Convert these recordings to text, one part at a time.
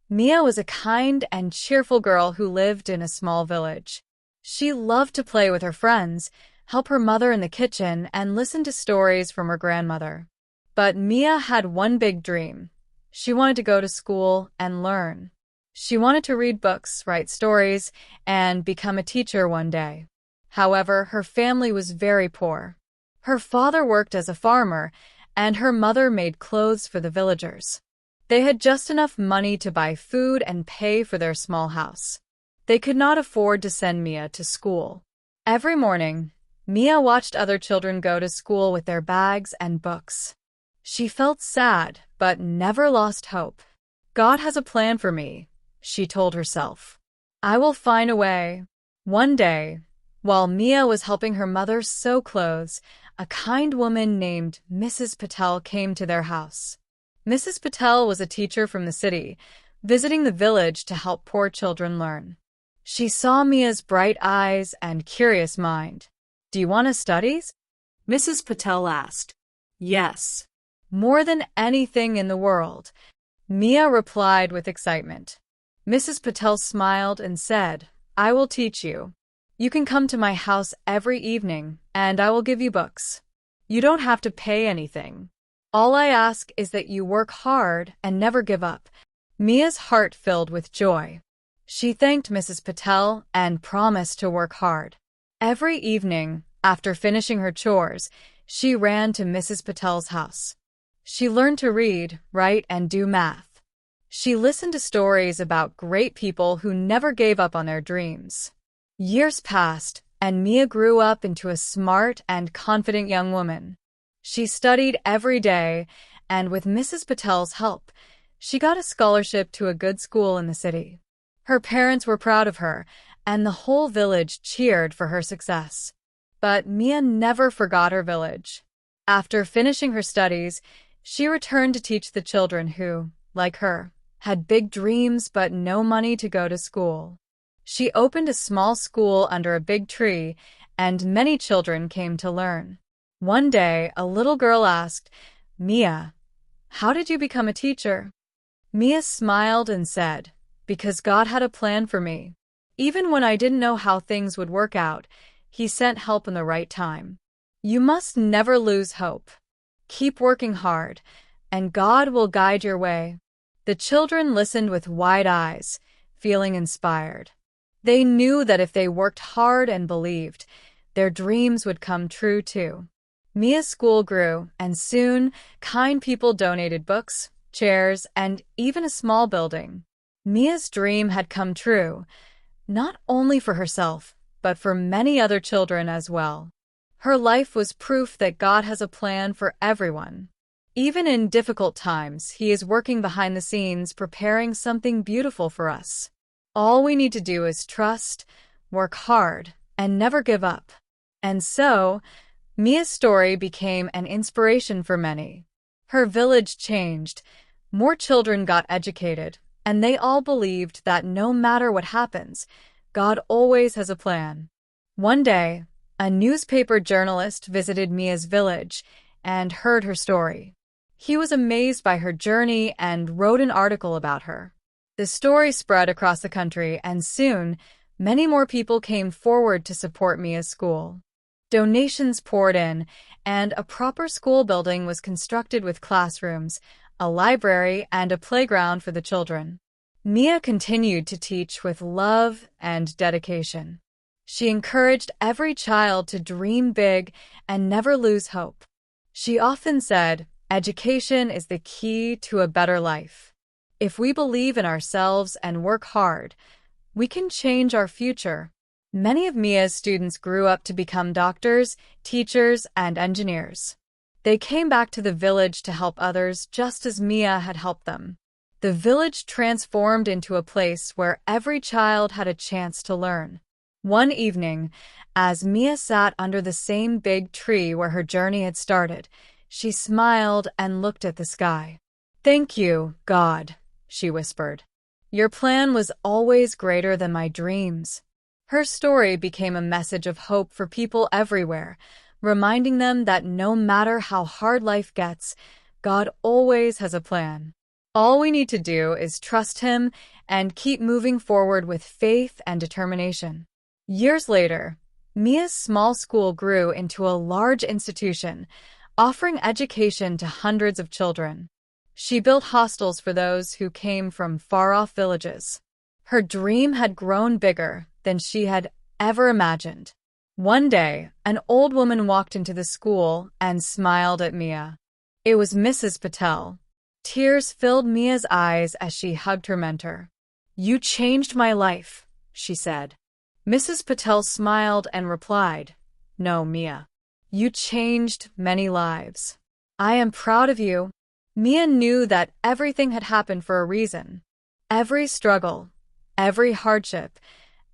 Miya was a kind and cheerful girl who lived in a small village. She loved to play with her friends, help her mother in the kitchen, and listen to stories from her grandmother. But Miya had one big dream. She wanted to go to school and learn. She wanted to read books, write stories, and become a teacher one day. However, her family was very poor. Her father worked as a farmer, and her mother made clothes for the villagers. They had just enough money to buy food and pay for their small house. They could not afford to send Miya to school. Every morning, Miya watched other children go to school with their bags and books. She felt sad, but never lost hope. God has a plan for me, she told herself. I will find a way. One day, while Miya was helping her mother sew clothes, a kind woman named Mrs. Patel came to their house. Mrs. Patel was a teacher from the city, visiting the village to help poor children learn. She saw Miya's bright eyes and curious mind. Do you want to study? Mrs. Patel asked. Yes. More than anything in the world, Miya replied with excitement. Mrs. Patel smiled and said, I will teach you. You can come to my house every evening, and I will give you books. You don't have to pay anything. All I ask is that you work hard and never give up. Miya's heart filled with joy. She thanked Mrs. Patel and promised to work hard. Every evening, after finishing her chores, she ran to Mrs. Patel's house. She learned to read, write, and do math. She listened to stories about great people who never gave up on their dreams. Years passed, and Miya grew up into a smart and confident young woman. She studied every day, and with Mrs. Patel's help, she got a scholarship to a good school in the city. Her parents were proud of her, and the whole village cheered for her success. But Miya never forgot her village. After finishing her studies, she returned to teach the children who, like her, had big dreams but no money to go to school. She opened a small school under a big tree, and many children came to learn. One day, a little girl asked, Miya, how did you become a teacher? Miya smiled and said, because God had a plan for me. Even when I didn't know how things would work out, He sent help in the right time. You must never lose hope. Keep working hard, and God will guide your way. The children listened with wide eyes, feeling inspired. They knew that if they worked hard and believed, their dreams would come true too. Miya's school grew, and soon, kind people donated books, chairs, and even a small building. Miya's dream had come true, not only for herself, but for many other children as well. Her life was proof that God has a plan for everyone. Even in difficult times, He is working behind the scenes, preparing something beautiful for us. All we need to do is trust, work hard, and never give up. And so, Miya's story became an inspiration for many. Her village changed, more children got educated, and they all believed that no matter what happens, God always has a plan. One day, a newspaper journalist visited Miya's village and heard her story. He was amazed by her journey and wrote an article about her. The story spread across the country, and soon, many more people came forward to support Miya's school. Donations poured in, and a proper school building was constructed with classrooms, a library, and a playground for the children. Miya continued to teach with love and dedication. She encouraged every child to dream big and never lose hope. She often said, education is the key to a better life. If we believe in ourselves and work hard, we can change our future. Many of Miya's students grew up to become doctors, teachers, and engineers. They came back to the village to help others just as Miya had helped them. The village transformed into a place where every child had a chance to learn. One evening, as Miya sat under the same big tree where her journey had started, she smiled and looked at the sky. "Thank you, God," she whispered. "Your plan was always greater than my dreams." Her story became a message of hope for people everywhere, reminding them that no matter how hard life gets, God always has a plan. All we need to do is trust him and keep moving forward with faith and determination. Years later, Mia's small school grew into a large institution, offering education to hundreds of children. She built hostels for those who came from far-off villages. Her dream had grown bigger than she had ever imagined. One day, an old woman walked into the school and smiled at Miya. It was Mrs. Patel. Tears filled Mia's eyes as she hugged her mentor. "You changed my life," she said. Mrs. Patel smiled and replied, "No, Miya. You changed many lives. I am proud of you." Miya knew that everything had happened for a reason. Every struggle, every hardship,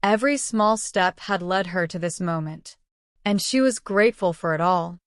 every small step had led her to this moment. And she was grateful for it all.